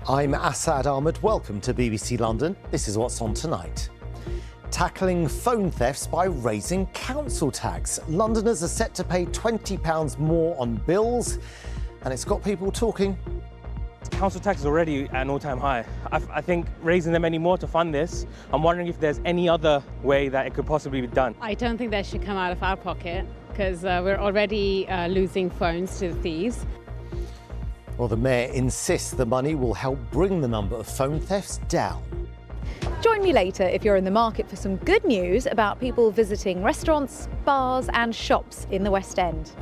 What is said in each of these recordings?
I'm Assad Ahmed. Welcome to BBC London. This is what's on tonight. Tackling phone thefts by raising council tax. Londoners are set to pay £20 more on bills, and it's got people talking. Council tax is already at an all-time high. I think raising them any more to fund this, I'm wondering if there's any other way that it could possibly be done. I don't think that should come out of our pocket because we're already losing phones to the thieves. Well, the Mayor insists the money will help bring the number of phone thefts down. Join me later if you're in the market for some good news about people visiting restaurants, bars and shops in the West End.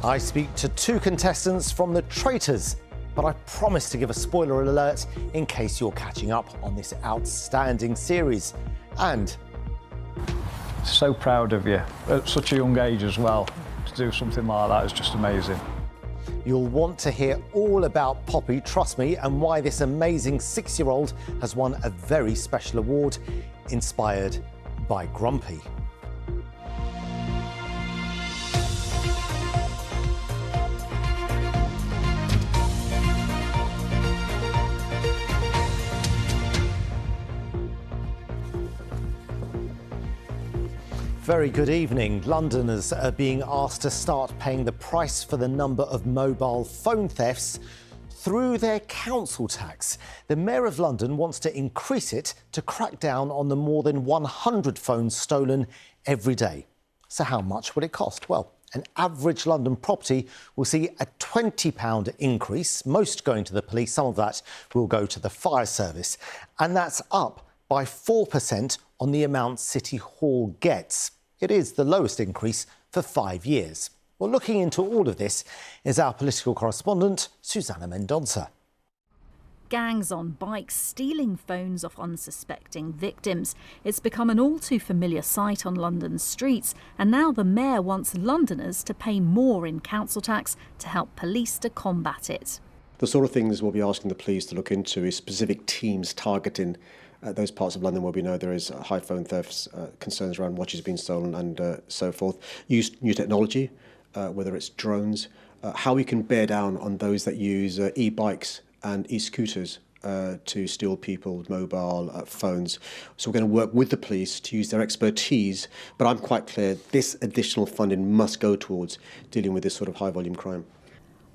I speak to two contestants from the Traitors, but I promise to give a spoiler alert in case you're catching up on this outstanding series. And so proud of you at such a young age as well. To do something like that is just amazing. you'll want to hear all about Poppy, trust me, and why this amazing 6-year-old has won a very special award inspired by Grumpy. Very good evening. Londoners are being asked to start paying the price for the number of mobile phone thefts through their council tax. The Mayor of London wants to increase it to crack down on the more than 100 phones stolen every day. So how much will it cost? Well, an average London property will see a £20 increase, most going to the police, some of that will go to the fire service. And that's up by 4% on the amount City Hall gets. It is the lowest increase for 5 years. Well, looking into all of this is our political correspondent, Susanna Mendonça. Gangs on bikes stealing phones off unsuspecting victims. It's become an all too familiar sight on London's streets, and now the Mayor wants Londoners to pay more in council tax to help police to combat it. The sort of things we'll be asking the police to look into is specific teams targeting those parts of London where we know there is high phone thefts, concerns around watches being stolen and so forth. Use new technology, whether it's drones, how we can bear down on those that use e-bikes and e-scooters to steal people's mobile phones. So we're going to work with the police to use their expertise, but I'm quite clear this additional funding must go towards dealing with this sort of high volume crime.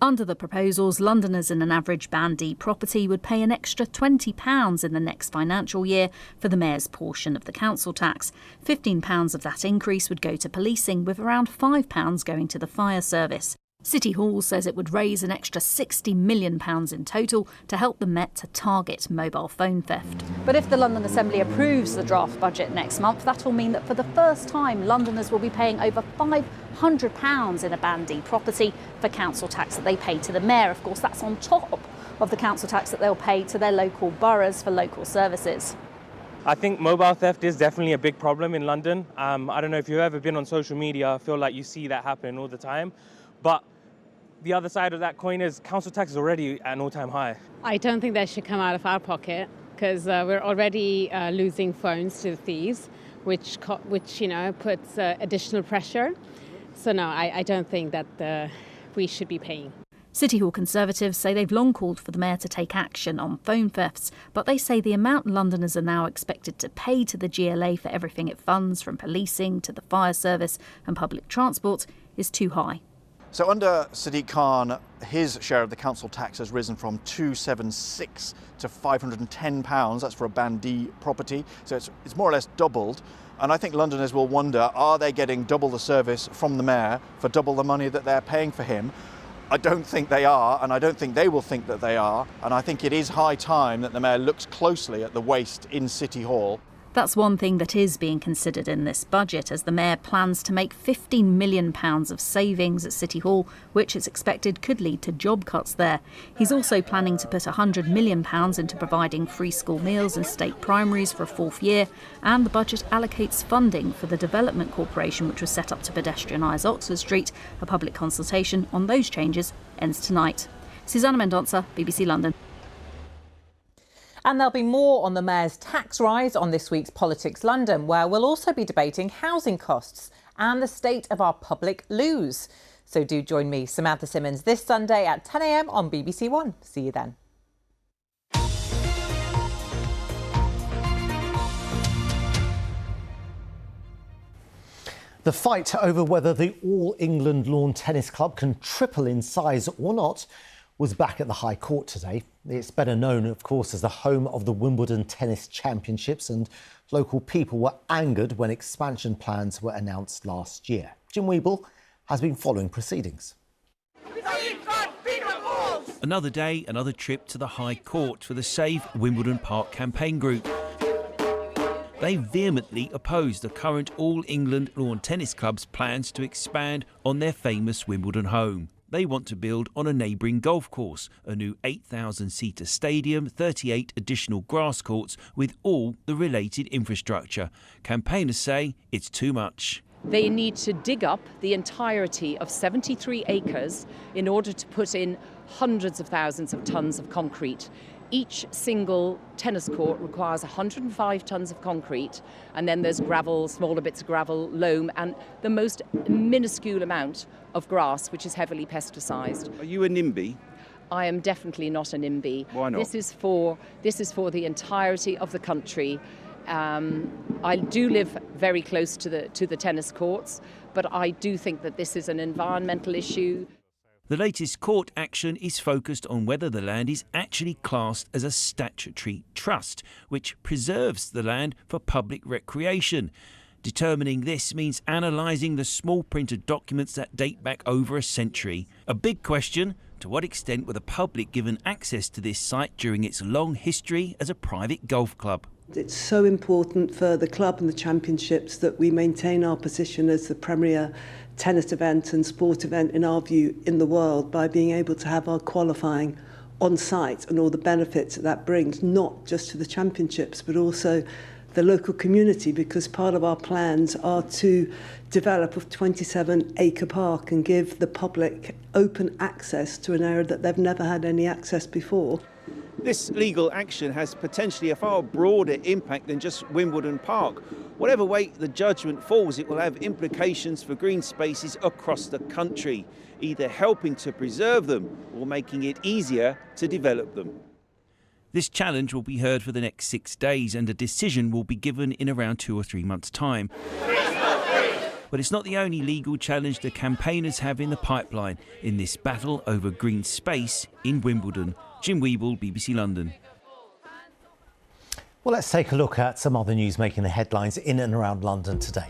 Under the proposals, Londoners in an average Band D property would pay an extra £20 in the next financial year for the Mayor's portion of the council tax. £15 of that increase would go to policing, with around £5 going to the fire service. City Hall says it would raise an extra £60 million in total to help the Met to target mobile phone theft. But if the London Assembly approves the draft budget next month, that will mean that for the first time, Londoners will be paying over £500 in a Band D property for council tax that they pay to the Mayor. Of course, that's on top of the council tax that they'll pay to their local boroughs for local services. I think mobile theft is definitely a big problem in London. I don't know if you've ever been on social media, I feel like you see that happening all the time. But the other side of that coin is council tax is already at an all-time high. I don't think that should come out of our pocket because we're already losing phones to the thieves, which puts additional pressure. So no, I don't think that we should be paying. City Hall Conservatives say they've long called for the Mayor to take action on phone thefts, but they say the amount Londoners are now expected to pay to the GLA for everything it funds, from policing to the fire service and public transport, is too high. So under Sadiq Khan, his share of the council tax has risen from £276 to £510. That's for a Band D property. So it's more or less doubled. And I think Londoners will wonder, are they getting double the service from the Mayor for double the money that they're paying for him? I don't think they are, and I don't think they will think that they are. And I think it is high time that the Mayor looks closely at the waste in City Hall. That's one thing that is being considered in this budget, as the Mayor plans to make £15 million of savings at City Hall, which it's expected could lead to job cuts there. He's also planning to put £100 million into providing free school meals in state primaries for a 4th year, and the budget allocates funding for the Development Corporation, which was set up to pedestrianise Oxford Street. A public consultation on those changes ends tonight. Susanna Mendonça, BBC London. And there'll be more on the Mayor's tax rise on this week's Politics London, where we'll also be debating housing costs and the state of our public loos. So do join me, Samantha Simmons, this Sunday at 10 a.m. on BBC One. See you then. The fight over whether the All England Lawn Tennis Club can triple in size or not was back at the High Court today. It's better known, of course, as the home of the Wimbledon Tennis Championships, and local people were angered when expansion plans were announced last year. Jim Wiebel has been following proceedings. Another day, another trip to the High Court for the Save Wimbledon Park campaign group. They vehemently oppose the current All England Lawn Tennis Club's plans to expand on their famous Wimbledon home. They want to build on a neighbouring golf course, a new 8,000-seater stadium, 38 additional grass courts with all the related infrastructure. Campaigners say it's too much. They need to dig up the entirety of 73 acres in order to put in hundreds of thousands of tonnes of concrete. Each single tennis court requires 105 tonnes of concrete, and then there's gravel, smaller bits of gravel, loam, and the most minuscule amount of grass, which is heavily pesticised. Are you a NIMBY? I am definitely not an NIMBY. Why not? This is for the entirety of the country. I do live very close to the tennis courts, but I do think that this is an environmental issue. The latest court action is focused on whether the land is actually classed as a statutory trust, which preserves the land for public recreation. Determining this means analysing the small printed documents that date back over a century. A big question: to what extent were the public given access to this site during its long history as a private golf club? It's so important for the club and the championships that we maintain our position as the premier tennis event and sport event, in our view, in the world, by being able to have our qualifying on site and all the benefits that brings, not just to the championships but also the local community, because part of our plans are to develop a 27-acre park and give the public open access to an area that they've never had any access before. This legal action has potentially a far broader impact than just Wimbledon Park. Whatever way the judgment falls, it will have implications for green spaces across the country, either helping to preserve them or making it easier to develop them. This challenge will be heard for the next 6 days, and a decision will be given in around 2 or 3 months' time. But it's not the only legal challenge the campaigners have in the pipeline in this battle over green space in Wimbledon. Jim Wiebel, BBC London. Well, let's take a look at some other news making the headlines in and around London today.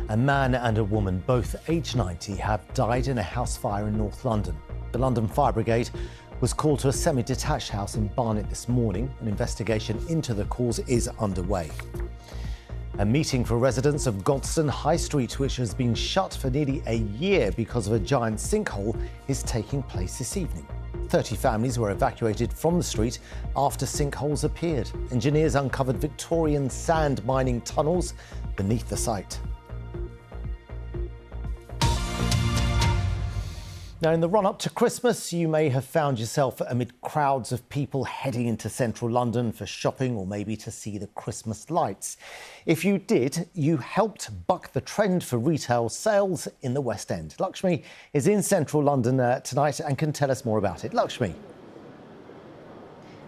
A man and a woman, both aged 90, have died in a house fire in North London. The London Fire Brigade was called to a semi-detached house in Barnet this morning. An investigation into the cause is underway. A meeting for residents of Godstone High Street, which has been shut for nearly a year because of a giant sinkhole, is taking place this evening. 30 families were evacuated from the street after sinkholes appeared. Engineers uncovered Victorian sand mining tunnels beneath the site. Now, in the run-up to Christmas, you may have found yourself amid crowds of people heading into central London for shopping or maybe to see the Christmas lights. If you did, you helped buck the trend for retail sales in the West End. Lakshmi is in central London tonight and can tell us more about it. Lakshmi.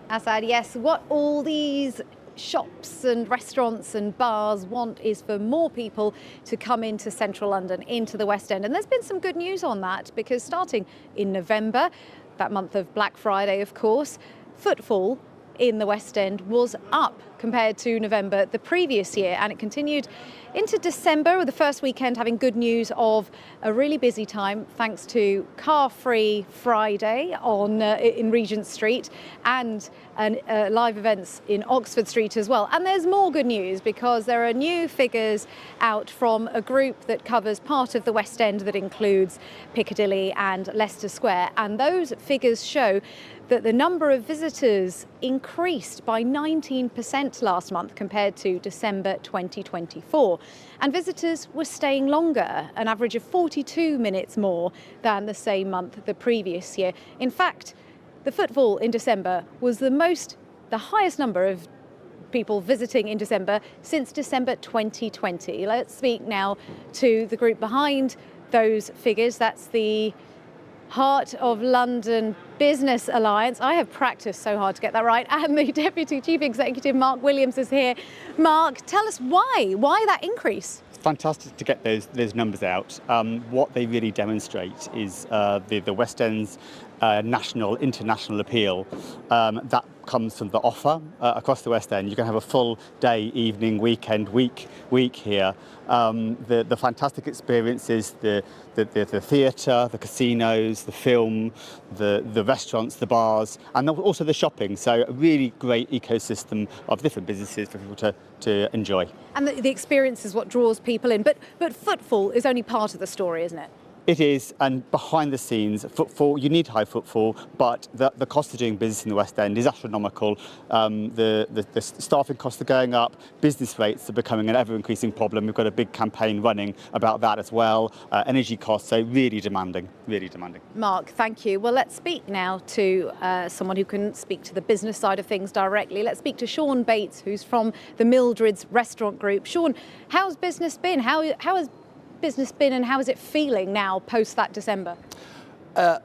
Asad, yes, what all these shops and restaurants and bars want is for more people to come into central London, into the West End. And there's been some good news on that, because starting in November, that month of Black Friday, of course, footfall in the West End was up compared to November the previous year, and it continued into December, with the first weekend having good news of a really busy time thanks to Car-Free Friday in Regent Street and live events in Oxford Street as well. And there's more good news, because there are new figures out from a group that covers part of the West End that includes Piccadilly and Leicester Square, and those figures show that the number of visitors increased by 19% last month compared to December 2024. And visitors were staying longer, an average of 42 minutes more than the same month the previous year. In fact, the footfall in December was the highest number of people visiting in December since December 2020. Let's speak now to the group behind those figures. That's the Heart of London Business Alliance. I have practiced so hard to get that right. And the Deputy Chief Executive, Mark Williams, is here. Mark, tell us why that increase? fantastic to get those numbers out. What they really demonstrate is the West End's national, international appeal that comes from the offer across the West End. You can have a full day, evening, weekend, week here. The fantastic experiences, the theatre, the casinos, the film, the restaurants, the bars, and also the shopping. So a really great ecosystem of different businesses for people to enjoy. And the experience is what draws people in. But footfall is only part of the story, isn't it? It is, and behind the scenes, footfall, you need high footfall, but the cost of doing business in the West End is astronomical. The staffing costs are going up, business rates are becoming an ever-increasing problem. We've got a big campaign running about that as well. Energy costs, so really demanding, really demanding. Mark, thank you. Well, let's speak now to someone who can speak to the business side of things directly. Let's speak to Sean Bates, who's from the Mildred's Restaurant Group. Sean, how's business been? How has business been and how is it feeling now post that December?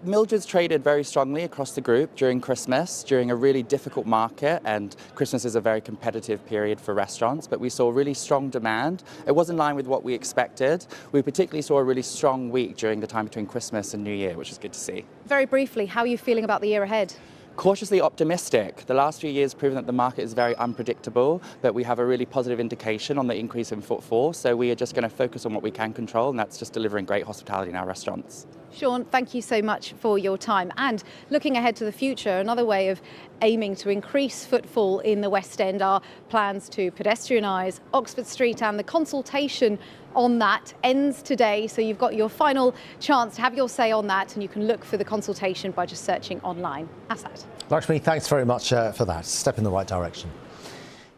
Mildred's traded very strongly across the group during Christmas, during a really difficult market, and Christmas is a very competitive period for restaurants, but we saw really strong demand. It was in line with what we expected. We particularly saw a really strong week during the time between Christmas and New Year, which is good to see. Very briefly, how are you feeling about the year ahead? Cautiously optimistic. The last few years have proven that the market is very unpredictable, but we have a really positive indication on the increase in footfall, so we are just going to focus on what we can control, and that's just delivering great hospitality in our restaurants. Sean, thank you so much for your time. And looking ahead to the future, another way of aiming to increase footfall in the West End are plans to pedestrianise Oxford Street, and the consultation on that ends today. So you've got your final chance to have your say on that, and you can look for the consultation by just searching online. Asad. Lakshmi, thanks very much for that. Step in the right direction.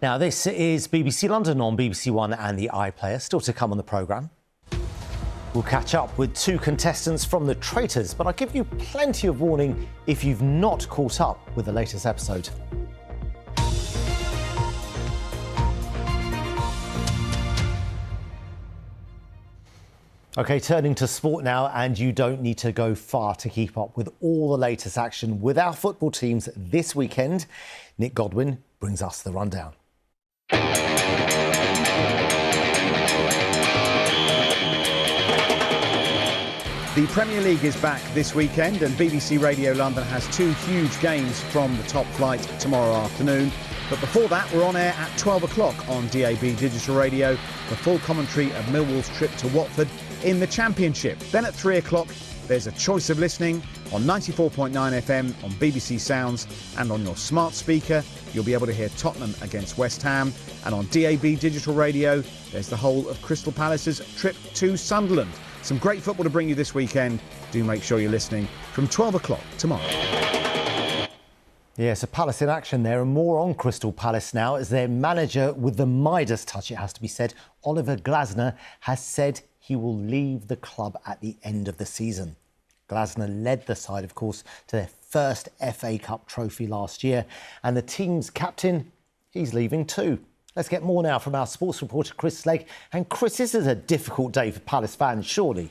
Now, this is BBC London on BBC One and the iPlayer. Still to come on the programme. We'll catch up with two contestants from the Traitors, but I'll give you plenty of warning if you've not caught up with the latest episode. OK, turning to sport now, and you don't need to go far to keep up with all the latest action with our football teams this weekend. Nick Godwin brings us the rundown. The Premier League is back this weekend, and BBC Radio London has two huge games from the top flight tomorrow afternoon. But before that, we're on air at 12 o'clock on DAB Digital Radio, the full commentary of Millwall's trip to Watford in the Championship. Then at 3 o'clock, there's a choice of listening on 94.9 FM on BBC Sounds, and on your smart speaker, you'll be able to hear Tottenham against West Ham. And on DAB Digital Radio, there's the whole of Crystal Palace's trip to Sunderland. Some great football to bring you this weekend. Do make sure you're listening from 12 o'clock tomorrow. Yes, a Palace in action there, and more on Crystal Palace now, as their manager with the Midas touch, it has to be said, Oliver Glasner, has said he will leave the club at the end of the season. Glasner led the side, of course, to their first FA Cup trophy last year, and the team's captain, he's leaving too. Let's get more now from our sports reporter Chris Slegg. And Chris, this is a difficult day for Palace fans, surely.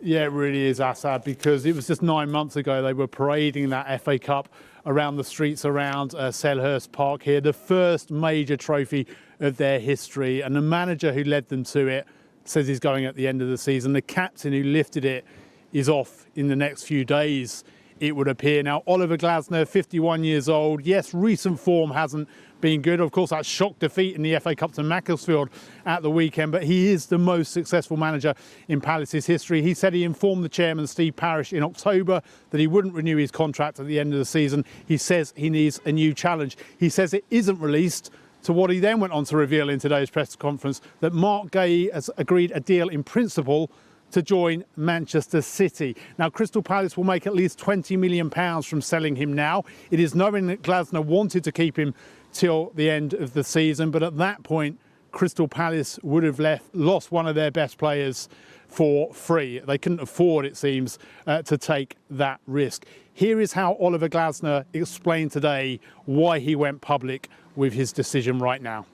Yeah, it really is, Assad, because it was just 9 months ago they were parading that FA Cup around the streets around Selhurst Park here, the first major trophy of their history. And the manager who led them to it says he's going at the end of the season. The captain who lifted it is off in the next few days, it would appear. Now, Oliver Glasner, 51 years old. Yes, recent form hasn't been good. Of course, that shock defeat in the FA Cup to Macclesfield at the weekend, but he is the most successful manager in Palace's history. He said he informed the chairman, Steve Parish, in October that he wouldn't renew his contract at the end of the season. He says he needs a new challenge. He says it isn't released, to what he then went on to reveal in today's press conference, that Mark Gay has agreed a deal in principle to join Manchester City. Now, Crystal Palace will make at least £20 million from selling him now. It is knowing that Glasner wanted to keep him till the end of the season, but at that point, Crystal Palace would have lost one of their best players for free. They couldn't afford, it seems, to take that risk. Here is how Oliver Glasner explained today why he went public with his decision right now.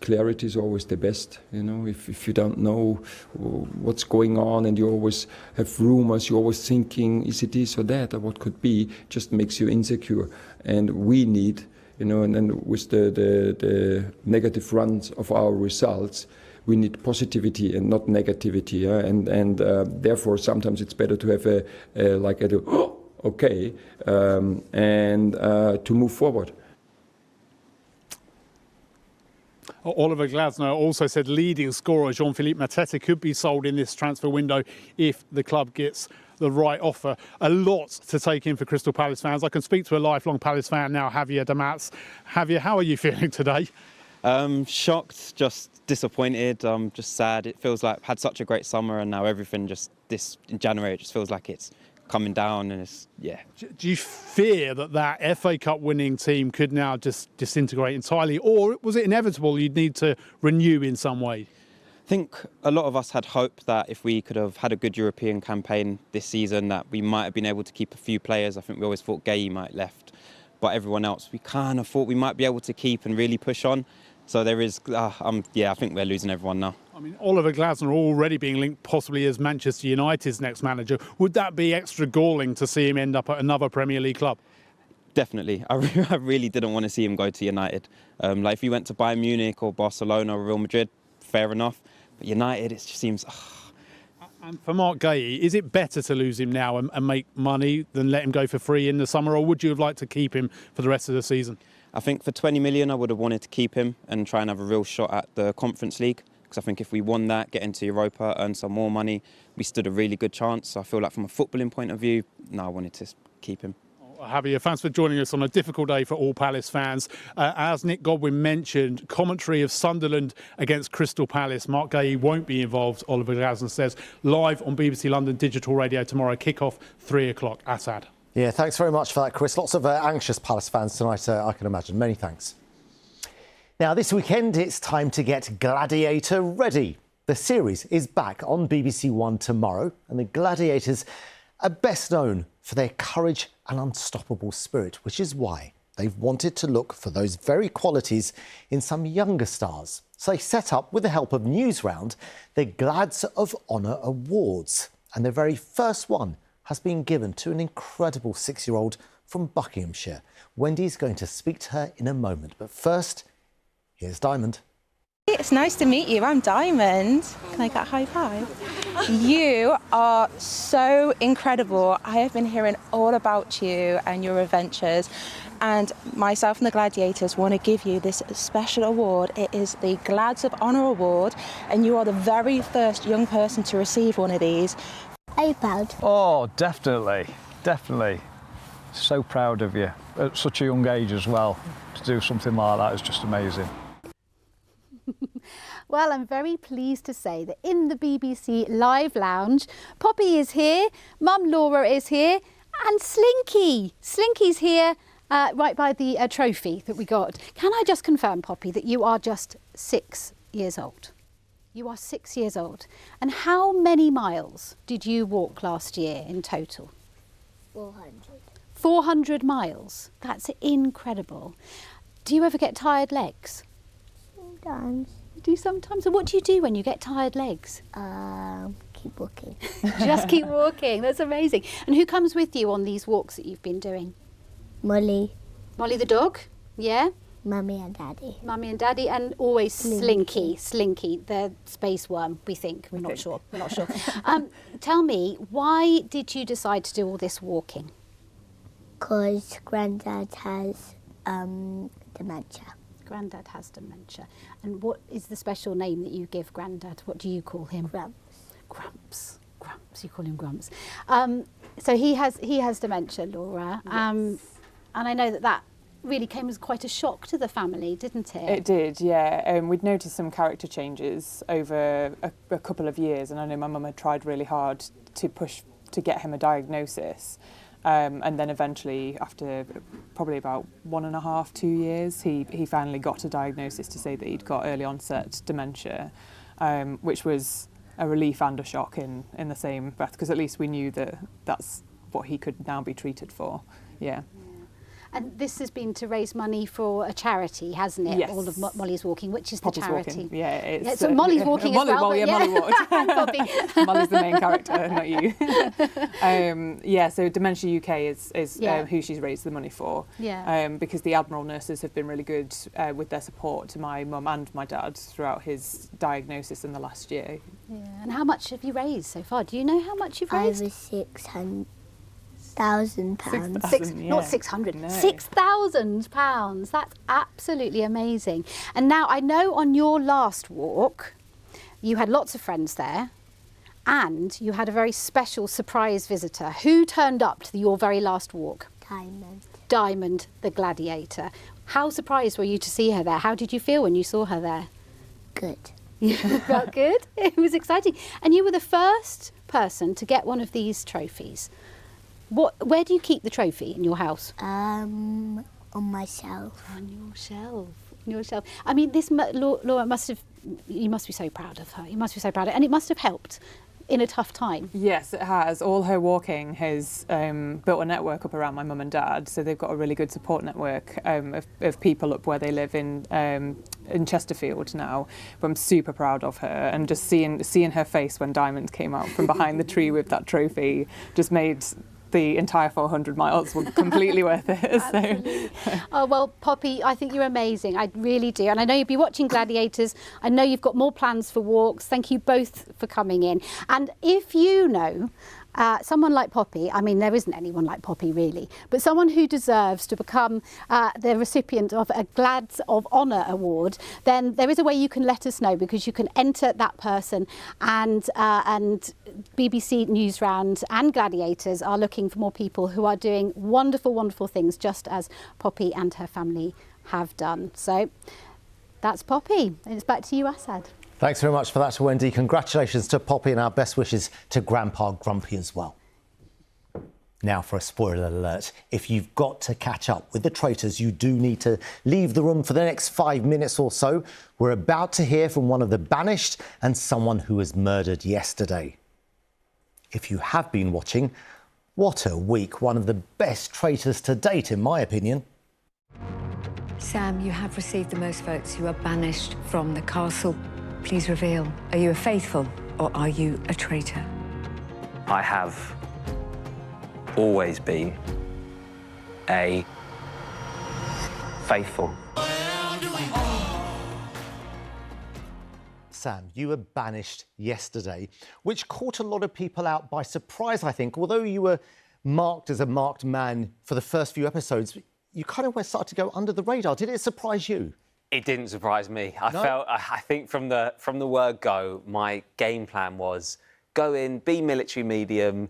Clarity is always the best, you know, if you don't know what's going on and you always have rumors, you're always thinking, is it this or that or what could be, just makes you insecure. And we need you know, and then with the negative runs of our results, we need positivity and not negativity, yeah? and therefore sometimes it's better to have and to move forward. Oliver Glasner also said leading scorer Jean-Philippe Mateta could be sold in this transfer window if the club gets the right offer. A lot to take in for Crystal Palace fans. I can speak to a lifelong Palace fan now, Javier Damatz. Javier, how are you feeling today? Shocked, just disappointed, just sad. It feels like I've had such a great summer and now everything in January, it just feels like it's coming down and it's, yeah. Do you fear that FA Cup winning team could now just disintegrate entirely, or was it inevitable you'd need to renew in some way? I think a lot of us had hope that if we could have had a good European campaign this season that we might have been able to keep a few players. I think we always thought Gay might left, but everyone else we kind of thought we might be able to keep and really push on. So there is, I think we're losing everyone now. I mean, Oliver Glasner already being linked possibly as Manchester United's next manager. Would that be extra galling to see him end up at another Premier League club? Definitely. I really didn't want to see him go to United. Like if he went to Bayern Munich or Barcelona or Real Madrid, fair enough. But United, it just seems... And for Mark Gay, is it better to lose him now and make money than let him go for free in the summer, or would you have liked to keep him for the rest of the season? I think for 20 million, I would have wanted to keep him and try and have a real shot at the Conference League. Because I think if we won that, get into Europa, earn some more money, we stood a really good chance. So I feel like from a footballing point of view, no, I wanted to keep him. Javier, thanks for joining us on a difficult day for all Palace fans. As Nick Godwin mentioned, commentary of Sunderland against Crystal Palace. Mark Gay won't be involved, Oliver Glasner says. Live on BBC London Digital Radio tomorrow, kick-off 3 o'clock. Assad. Yeah, thanks very much for that, Chris. Lots of anxious Palace fans tonight, I can imagine. Many thanks. Now, this weekend, it's time to get Gladiator ready. The series is back on BBC One tomorrow, and the Gladiators are best known for their courage and unstoppable spirit, which is why they've wanted to look for those very qualities in some younger stars. So they set up, with the help of Newsround, the Glads of Honour Awards. And their very first one has been given to an incredible 6-year-old from Buckinghamshire. Wendy's going to speak to her in a moment. But first, here's Diamond. It's nice to meet you. I'm Diamond. Can I get a high five? You are so incredible. I have been hearing all about you and your adventures, and myself and the Gladiators want to give you this special award. It is the Glads of Honour Award, and you are the very first young person to receive one of these. Are you proud? Oh, definitely. So proud of you. At such a young age as well. To do something like that is just amazing. Well, I'm very pleased to say that in the BBC Live Lounge, Poppy is here, Mum Laura is here, and Slinky. Slinky's here right by the trophy that we got. Can I just confirm, Poppy, that you are just 6 years old? You are 6 years old. And how many miles did you walk last year in total? 400. 400 miles. That's incredible. Do you ever get tired legs? Sometimes. You do sometimes? And what do you do when you get tired legs? Keep walking. Just keep walking. That's amazing. And who comes with you on these walks that you've been doing? Molly. Molly the dog? Yeah? Mummy and Daddy. Mummy and Daddy, and always Slinky, the space worm, we think. We're not sure. Tell me, why did you decide to do all this walking? Because Grandad has dementia. Grandad has dementia. And what is the special name that you give Grandad? What do you call him? Grumps. You call him Grumps. So he has dementia, Laura. Yes. And I know that really came as quite a shock to the family, didn't it? It did, yeah. We'd noticed some character changes over a couple of years, and I know my mum had tried really hard to push to get him a diagnosis. And then eventually, after probably about 1.5, 2 years, he finally got a diagnosis to say that he'd got early onset dementia, which was a relief and a shock in the same breath, because at least we knew that that's what he could now be treated for. Yeah. And this has been to raise money for a charity, hasn't it? Yes. All of Molly's Walking, which is Poppy's the charity. Walking. Yeah, it's so Molly's Walking Molly, as well. Molly, but Molly walked. And Poppy. Molly's the main character, not you. So Dementia UK is who she's raised the money for. Yeah. Because the Admiral nurses have been really good with their support to my mum and my dad throughout his diagnosis in the last year. Yeah. And how much have you raised so far? Do you know how much you've raised? Over £600,000. Not 600. No. £6,000. That's absolutely amazing. And now I know on your last walk, you had lots of friends there, and you had a very special surprise visitor. Who turned up to your very last walk? Diamond, the gladiator. How surprised were you to see her there? How did you feel when you saw her there? Good. You felt good? It was exciting. And you were the first person to get one of these trophies. Where do you keep the trophy in your house? On my shelf. On your shelf. On your shelf. I mean, Laura you must be so proud of her. You must be so proud of her. And it must have helped in a tough time. Yes, it has. All her walking has built a network up around my mum and dad, so they've got a really good support network of people up where they live in Chesterfield now. But I'm super proud of her, and just seeing her face when Diamond came out from behind the tree with that trophy just made the entire 400 miles were completely worth it. So. Oh, well, Poppy, I think you're amazing. I really do. And I know you'll be watching Gladiators. I know you've got more plans for walks. Thank you both for coming in. And if you know someone like Poppy, I mean, there isn't anyone like Poppy really, but someone who deserves to become the recipient of a Glads of Honour award, then there is a way you can let us know, because you can enter that person, and BBC Newsround and Gladiators are looking for more people who are doing wonderful, wonderful things, just as Poppy and her family have done. So that's Poppy. And it's back to you, Assad. Thanks very much for that, Wendy. Congratulations to Poppy, and our best wishes to Grandpa Grumpy as well. Now for a spoiler alert. If you've got to catch up with the Traitors, you do need to leave the room for the next 5 minutes or so. We're about to hear from one of the banished and someone who was murdered yesterday. If you have been watching, what a week. One of the best Traitors to date, in my opinion. Sam, you have received the most votes. You are banished from the castle. Please reveal, are you a faithful or are you a traitor? I have always been a faithful. Sam, you were banished yesterday, which caught a lot of people out by surprise, I think. Although you were marked as a marked man for the first few episodes, you kind of started to go under the radar. Did it surprise you? It didn't surprise me. I think from the word go, my game plan was go in, be military medium,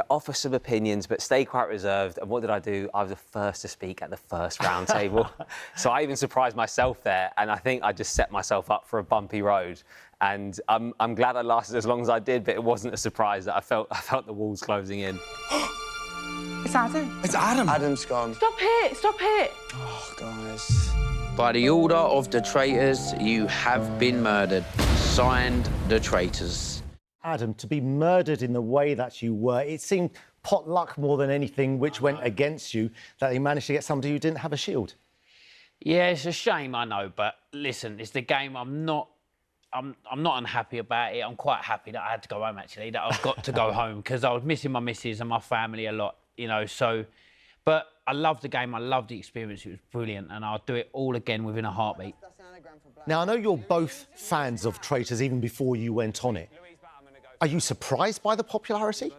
offer some opinions, but stay quite reserved. And what did I do? I was the first to speak at the first round table. So I even surprised myself there, and I think I just set myself up for a bumpy road. And I'm glad I lasted as long as I did, but it wasn't a surprise that I felt the walls closing in. It's Adam. It's Adam. Adam's gone. Stop it, stop it. Oh, guys. By the order of the Traitors, you have been murdered. Signed, the Traitors. Adam, to be murdered in the way that you were, it seemed pot luck more than anything which went against you, that they managed to get somebody who didn't have a shield. Yeah, it's a shame, I know, but listen, it's the game. I'm not unhappy about it. I'm quite happy that I had to go home, actually, that I've got to go home, because I was missing my missus and my family a lot, so... But I love the game, I love the experience, it was brilliant, and I'll do it all again within a heartbeat. Now, I know you're both fans of Traitors even before you went on it. Are you surprised by the popularity?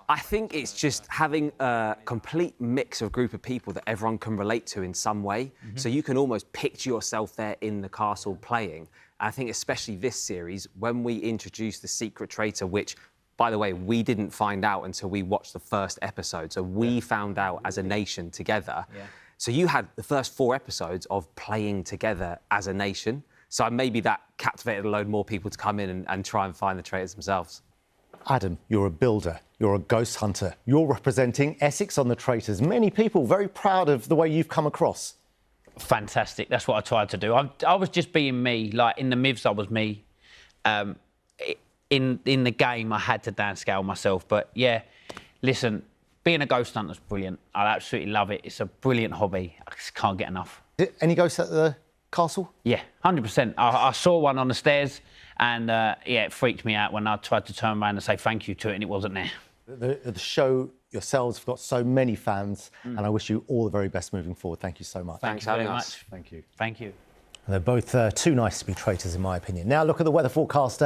I think it's just having a complete mix of group of people that everyone can relate to in some way. Mm-hmm. So you can almost picture yourself there in the castle playing. And I think especially this series, when we introduced the secret traitor, which... By the way, we didn't find out until we watched the first episode. So we found out as a nation together. Yeah. So you had the first 4 episodes of playing together as a nation. So maybe that captivated a load more people to come in and try and find the traitors themselves. Adam, you're a builder, you're a ghost hunter. You're representing Essex on the Traitors. Many people very proud of the way you've come across. Fantastic. That's what I tried to do. I was just being me. Like, in the MIVs, I was me. In the game, I had to downscale myself. But, yeah, listen, being a ghost hunter's brilliant. I absolutely love it. It's a brilliant hobby. I just can't get enough. Any ghosts at the castle? Yeah, 100%. I saw one on the stairs, and yeah, it freaked me out when I tried to turn around and say thank you to it, and it wasn't there. The show yourselves have got so many fans, and I wish you all the very best moving forward. Thank you so much. Thanks very much. Thank you. Thank you. They're both too nice to be traitors, in my opinion. Now, look at the weather forecast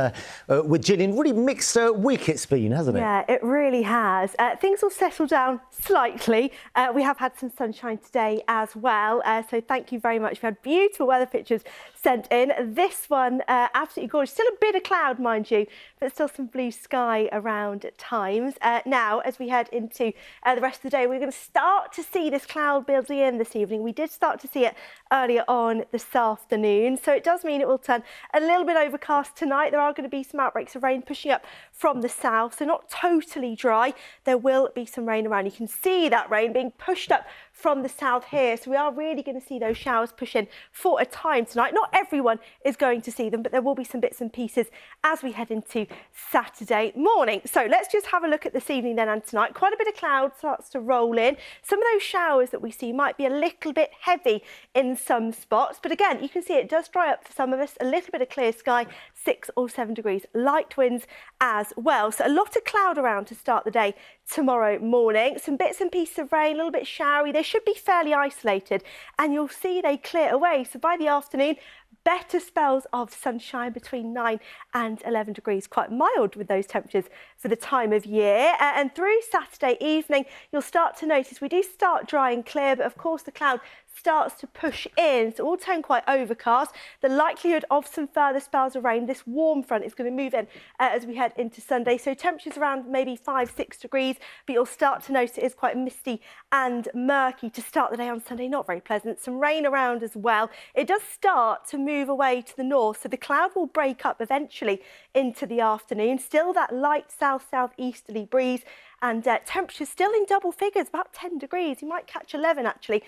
with Gillian. Really mixed week it's been, hasn't it? Yeah, it really has. Things will settle down slightly. We have had some sunshine today as well. So thank you very much. We've had beautiful weather pictures sent in. This one, absolutely gorgeous. Still a bit of cloud, mind you, but still some blue sky around at times. Now, as we head into the rest of the day, we're going to start to see this cloud building in this evening. We did start to see it earlier on this afternoon, so it does mean it will turn a little bit overcast tonight. There are going to be some outbreaks of rain pushing up from the south, so not totally dry. There will be some rain around. You can see that rain being pushed up from the south here, so we are really going to see those showers push in for a time tonight. Not everyone is going to see them, but there will be some bits and pieces as we head into Saturday morning. So let's just have a look at this evening then and tonight. Quite a bit of cloud starts to roll in. Some of those showers that we see might be a little bit heavy in some spots, but again, you can see it does dry up for some of us. A little bit of clear sky, 6 or 7 degrees. Light winds as well. So a lot of cloud around to start the day tomorrow morning. Some bits and pieces of rain, a little bit showery. They should be fairly isolated, and you'll see they clear away. So by the afternoon, better spells of sunshine between 9 and 11 degrees. Quite mild with those temperatures for the time of year. And through Saturday evening, you'll start to notice we do start dry and clear, but of course the cloud starts to push in, so it will turn quite overcast. The likelihood of some further spells of rain, this warm front is going to move in as we head into Sunday. So temperatures around maybe 5-6 degrees, but you'll start to notice it is quite misty and murky to start the day on Sunday. Not very pleasant. Some rain around as well. It does start to move away to the north, so the cloud will break up eventually into the afternoon. Still that light south-southeasterly breeze, and temperatures still in double figures, about 10 degrees. You might catch 11 actually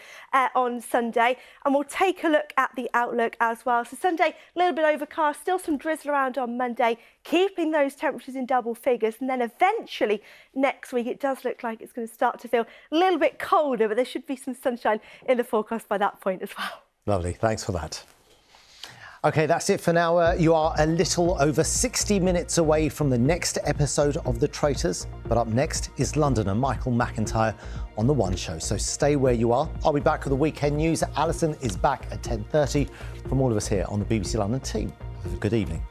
on Sunday. And we'll take a look at the outlook as well. So Sunday, a little bit overcast, still some drizzle around on Monday, keeping those temperatures in double figures. And then eventually next week, it does look like it's going to start to feel a little bit colder, but there should be some sunshine in the forecast by that point as well. Lovely, thanks for that. OK, that's it for now. You are a little over 60 minutes away from the next episode of The Traitors. But up next is Londoner Michael McIntyre on The One Show. So stay where you are. I'll be back with the weekend news. Alison is back at 10:30. From all of us here on the BBC London team, have a good evening.